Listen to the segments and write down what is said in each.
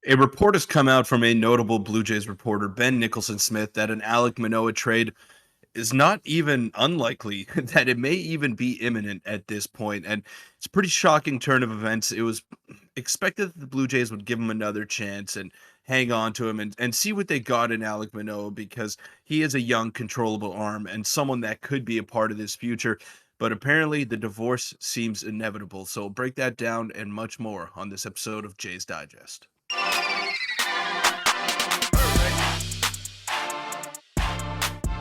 A report has come out from a notable Blue Jays reporter, Ben Nicholson Smith, that an Alek Manoah trade is not even unlikely, that it may even be imminent at this point. And it's a pretty shocking turn of events. It was expected that the Blue Jays would give him another chance and hang on to him and see what they got in Alek Manoah because he is a young, controllable arm and someone that could be a part of this future. But apparently, the divorce seems inevitable. So, we'll break that down and much more on this episode of Jays Digest.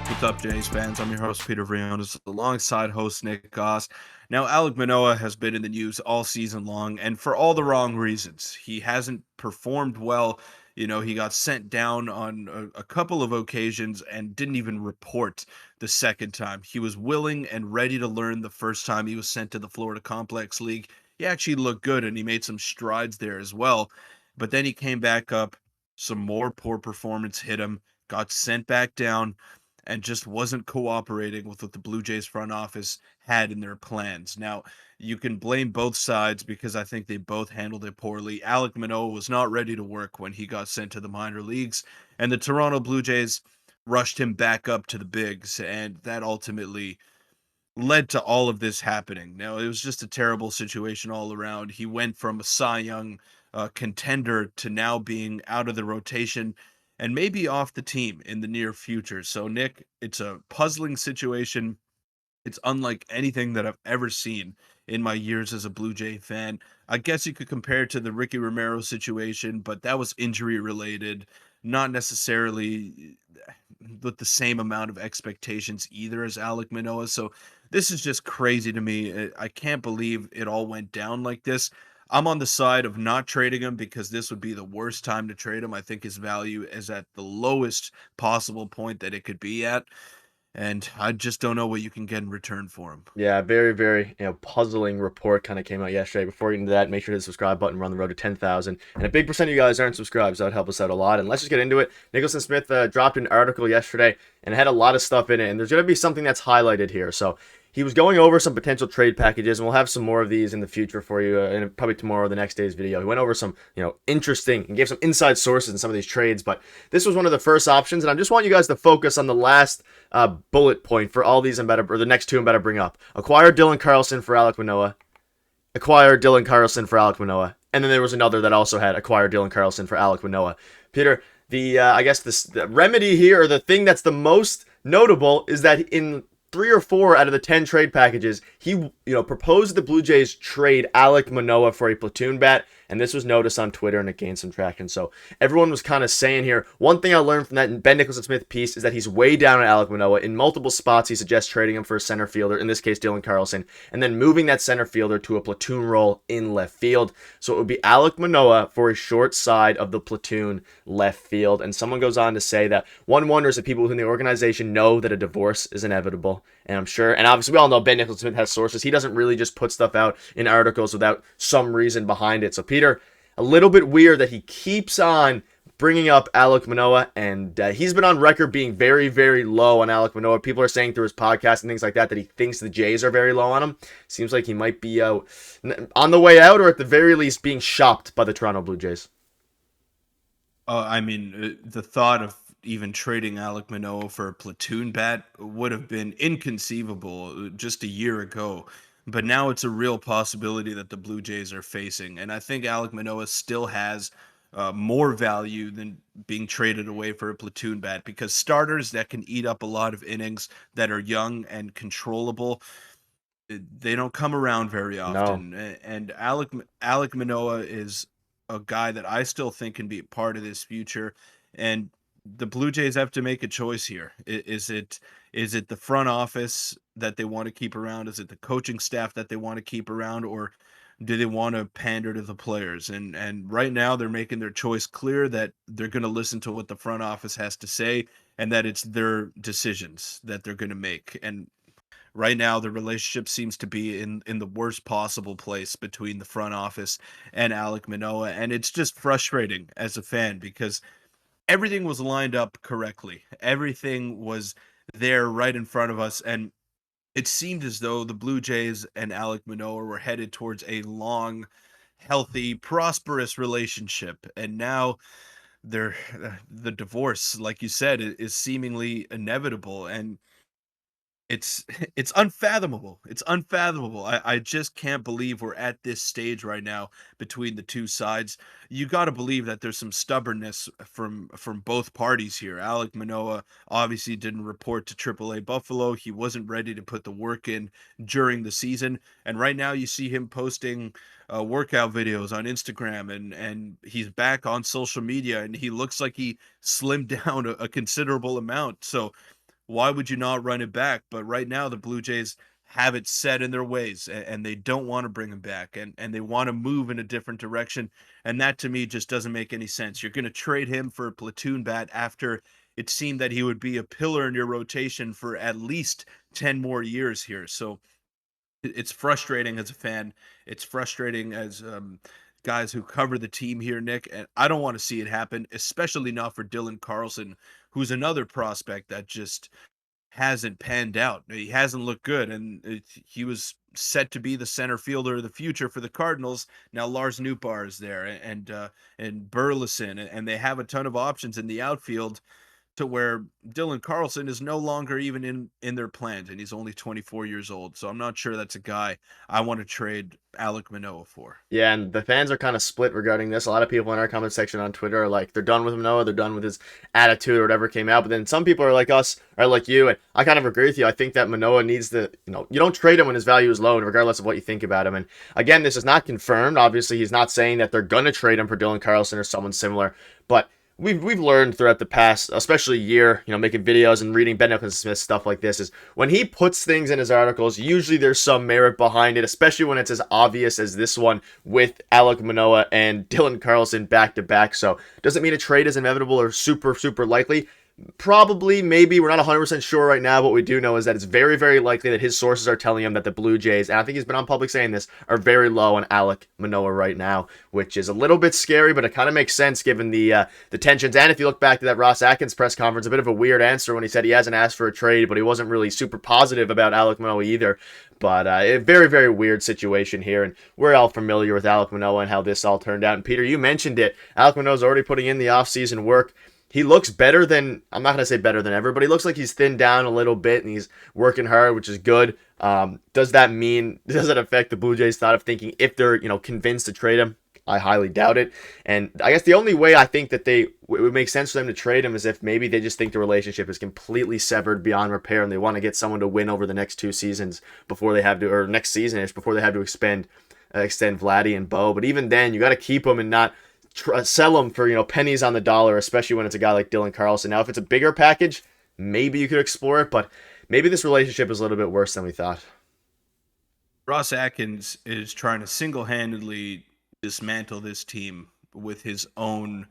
What's up, Jays fans? I'm your host, Peter Vryonis, alongside host Nick Gosse. Now, Alek Manoah has been in the news all season long, and for all the wrong reasons. He hasn't performed well. He got sent down on a couple of occasions and didn't even report the second time. He was willing and ready to learn the first time he was sent to the Florida Complex League. He actually looked good, and he made some strides there as well. But then he came back up, some more poor performance hit him, got sent back down and just wasn't cooperating with what the Blue Jays front office had in their plans. Now, you can blame both sides because I think they both handled it poorly. Alek Manoah was not ready to work when he got sent to the minor leagues, and the Toronto Blue Jays rushed him back up to the bigs, and that ultimately led to all of this happening. Now, it was just a terrible situation all around. He went from a Cy Young contender to now being out of the rotation and maybe off the team in the near future. So, Nick, it's a puzzling situation. It's unlike anything that I've ever seen in my years as a Blue Jay fan. I guess you could compare it to the Ricky Romero situation, but that was injury related, not necessarily with the same amount of expectations either as Alek Manoah. So this is just crazy to me. I can't believe it all went down like this. I'm on the side of not trading him because this would be the worst time to trade him. I think his value is at the lowest possible point that it could be at. And I just don't know what you can get in return for him. Yeah, very, very, puzzling report kind of came out yesterday. Before we get into that, make sure to hit the subscribe button. We're on the road to 10,000. And a big percent of you guys aren't subscribed, so that would help us out a lot. And let's just get into it. Nicholson Smith dropped an article yesterday, and it had a lot of stuff in it. And there's going to be something that's highlighted here. So he was going over some potential trade packages, and we'll have some more of these in the future for you, and probably tomorrow or the next day's video. He went over some, interesting and gave some inside sources in some of these trades, but this was one of the first options, and I just want you guys to focus on the last bullet point for all these I'm about to, or the next two I'm about to bring up. Acquire Dylan Carlson for Alek Manoah. Acquire Dylan Carlson for Alek Manoah. And then there was another that also had acquire Dylan Carlson for Alek Manoah. Peter, I guess the remedy here, or the thing that's the most notable, is that in 3 or 4 out of the 10 trade packages, he proposed the Blue Jays trade Alek Manoah for a platoon bat, and this was noticed on Twitter and it gained some traction. So everyone was kind of saying here, one thing I learned from that Ben Nicholson Smith piece is that he's way down on Alek Manoah. In multiple spots, he suggests trading him for a center fielder, in this case Dylan Carlson, and then moving that center fielder to a platoon role in left field. So it would be Alek Manoah for a short side of the platoon left field. And someone goes on to say that one wonders if people within the organization know that a divorce is inevitable. And I'm sure, and obviously we all know Ben Nicholson Smith has sources. He doesn't really just put stuff out in articles without some reason behind it. So Peter, a little bit weird that he keeps on bringing up Alek Manoah, and he's been on record being very, very low on Alek Manoah. People are saying through his podcast and things like that he thinks the Jays are very low on him. Seems like he might be on the way out, or at the very least being shopped by the Toronto Blue Jays. The thought of even trading Alek Manoah for a platoon bat would have been inconceivable just a year ago. But now it's a real possibility that the Blue Jays are facing. And I think Alek Manoah still has more value than being traded away for a platoon bat because starters that can eat up a lot of innings that are young and controllable, they don't come around very No. often. And Alek Manoah is a guy that I still think can be a part of this future. And the Blue Jays have to make a choice here. Is it the front office that they want to keep around? Is it the coaching staff that they want to keep around, or do they want to pander to the players? And right now they're making their choice clear that they're going to listen to what the front office has to say and that it's their decisions that they're going to make. And right now the relationship seems to be in the worst possible place between the front office and Alek Manoah, and it's just frustrating as a fan because everything was lined up correctly. Everything was there right in front of us, and it seemed as though the Blue Jays and Alek Manoah were headed towards a long, healthy, prosperous relationship, and now they're the divorce, like you said, is seemingly inevitable, and it's it's unfathomable. It's unfathomable. I just can't believe we're at this stage right now between the two sides. You got to believe that there's some stubbornness from both parties here. Alek Manoah obviously didn't report to AAA Buffalo. He wasn't ready to put the work in during the season, and right now you see him posting workout videos on Instagram, and he's back on social media, and he looks like he slimmed down a considerable amount. So why would you not run it back? But right now, the Blue Jays have it set in their ways, and they don't want to bring him back, and they want to move in a different direction. And that to me just doesn't make any sense. You're going to trade him for a platoon bat after it seemed that he would be a pillar in your rotation for at least 10 more years here. So it's frustrating as a fan. It's frustrating as guys who cover the team here, Nick. And I don't want to see it happen, especially not for Dylan Carlson, who's another prospect that just hasn't panned out. He hasn't looked good, and he was set to be the center fielder of the future for the Cardinals. Now Lars Nootbaar is there, and Burleson, and they have a ton of options in the outfield to where Dylan Carlson is no longer even in their plans, and he's only 24 years old. So I'm not sure that's a guy I want to trade Alek Manoah for. Yeah, and the fans are kind of split regarding this. A lot of people in our comment section on Twitter are like, they're done with Manoah, they're done with his attitude or whatever came out. But then some people are like us, or like you, and I kind of agree with you. I think that Manoah needs to, you don't trade him when his value is low, regardless of what you think about him. And again, this is not confirmed. Obviously, he's not saying that they're going to trade him for Dylan Carlson or someone similar, but we've learned throughout the past, especially year, making videos and reading Ben Nicholson Smith stuff like this, is when he puts things in his articles, usually there's some merit behind it, especially when it's as obvious as this one with Alek Manoah and Dylan Carlson back to back. So doesn't mean a trade is inevitable or super, super likely. Probably, maybe, we're not 100% sure right now. What we do know is that it's very, very likely that his sources are telling him that the Blue Jays, and I think he's been on public saying this, are very low on Alek Manoah right now, which is a little bit scary, but it kind of makes sense given the tensions. And if you look back to that Ross Atkins press conference, a bit of a weird answer when he said he hasn't asked for a trade, but he wasn't really super positive about Alek Manoah either. But a very, very weird situation here, and we're all familiar with Alek Manoah and how this all turned out. And Peter, you mentioned it. Alek Manoah's already putting in the offseason work. He looks better than, I'm not going to say better than ever, but he looks like he's thinned down a little bit and he's working hard, which is good. Does that affect the Blue Jays' thought of thinking if they're, convinced to trade him? I highly doubt it. And I guess the only way I think that it would make sense for them to trade him is if maybe they just think the relationship is completely severed beyond repair and they want to get someone to win over the next 2 seasons before they have to, or next season-ish, before they have to extend Vladdy and Bo. But even then, you got to keep him and not sell him for pennies on the dollar, especially when it's a guy like Dylan Carlson. Now, if it's a bigger package, maybe you could explore it, but maybe this relationship is a little bit worse than we thought. Ross Atkins is trying to single-handedly dismantle this team with his own,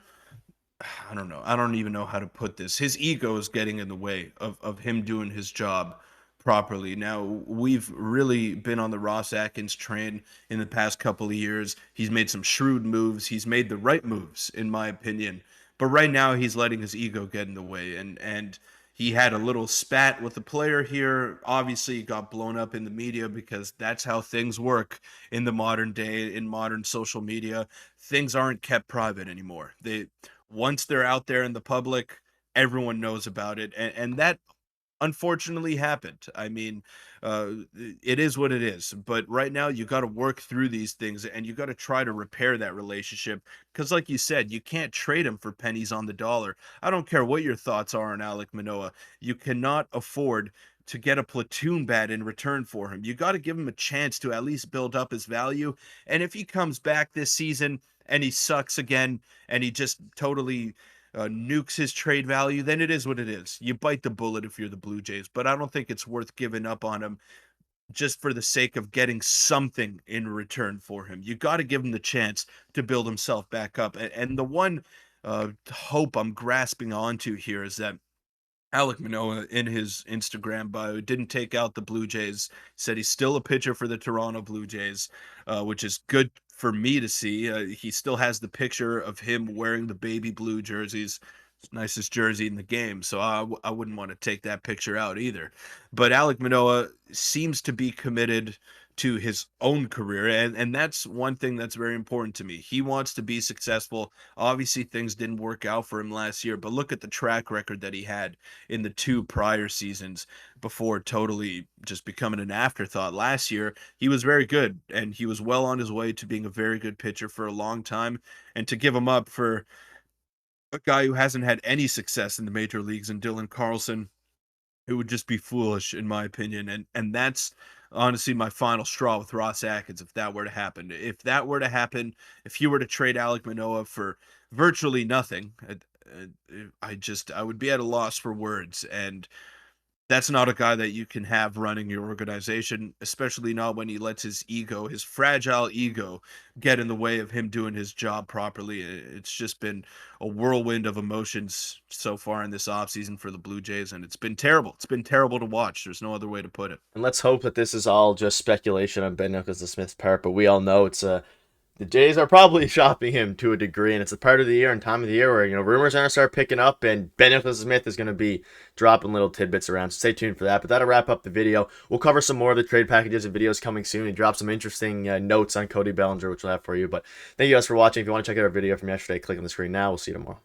I don't know. I don't even know how to put this. His ego is getting in the way of him doing his job properly. Now, we've really been on the Ross Atkins train in the past couple of years. He's made some shrewd moves. He's made the right moves, in my opinion. But right now, he's letting his ego get in the way. And he had a little spat with the player here. Obviously, it got blown up in the media because that's how things work in the modern day, in modern social media. Things aren't kept private anymore. Once they're out there in the public, everyone knows about it. And that unfortunately happened. I mean, it is what it is. But right now, you got to work through these things and you got to try to repair that relationship. Because, like you said, you can't trade him for pennies on the dollar. I don't care what your thoughts are on Alek Manoah. You cannot afford to get a platoon bat in return for him. You got to give him a chance to at least build up his value. And if he comes back this season and he sucks again and he just totally nukes his trade value, then it is what it is. You bite the bullet if you're the Blue Jays, but I don't think it's worth giving up on him just for the sake of getting something in return for him. You got to give him the chance to build himself back up. And the one hope I'm grasping onto here is that Alek Manoah, in his Instagram bio, didn't take out the Blue Jays, said he's still a pitcher for the Toronto Blue Jays, which is good for me to see. He still has the picture of him wearing the baby blue jerseys. It's the nicest jersey in the game, so I wouldn't want to take that picture out either. But Alek Manoah seems to be committed to his own career. And that's one thing that's very important to me. He wants to be successful. Obviously, things didn't work out for him last year, but look at the track record that he had in the two prior seasons before totally just becoming an afterthought. Last year, he was very good, and he was well on his way to being a very good pitcher for a long time. And to give him up for a guy who hasn't had any success in the major leagues and Dylan Carlson, it would just be foolish in my opinion. And that's honestly my final straw with Ross Atkins if that were to happen. If that were to happen, if you were to trade Alek Manoah for virtually nothing, I would be at a loss for words. And that's not a guy that you can have running your organization, especially not when he lets his ego, his fragile ego, get in the way of him doing his job properly. It's just been a whirlwind of emotions so far in this offseason for the Blue Jays, and it's been terrible. It's been terrible to watch. There's no other way to put it. And let's hope that this is all just speculation on Ben Nicholson Smith's part, but we all know the Jays are probably shopping him to a degree, and it's a part of the year and time of the year where, rumors are going to start picking up, and Ben Nicholson Smith is going to be dropping little tidbits around. So stay tuned for that. But that'll wrap up the video. We'll cover some more of the trade packages and videos coming soon. He dropped some interesting notes on Cody Bellinger, which we'll have for you. But thank you guys for watching. If you want to check out our video from yesterday, click on the screen now. We'll see you tomorrow.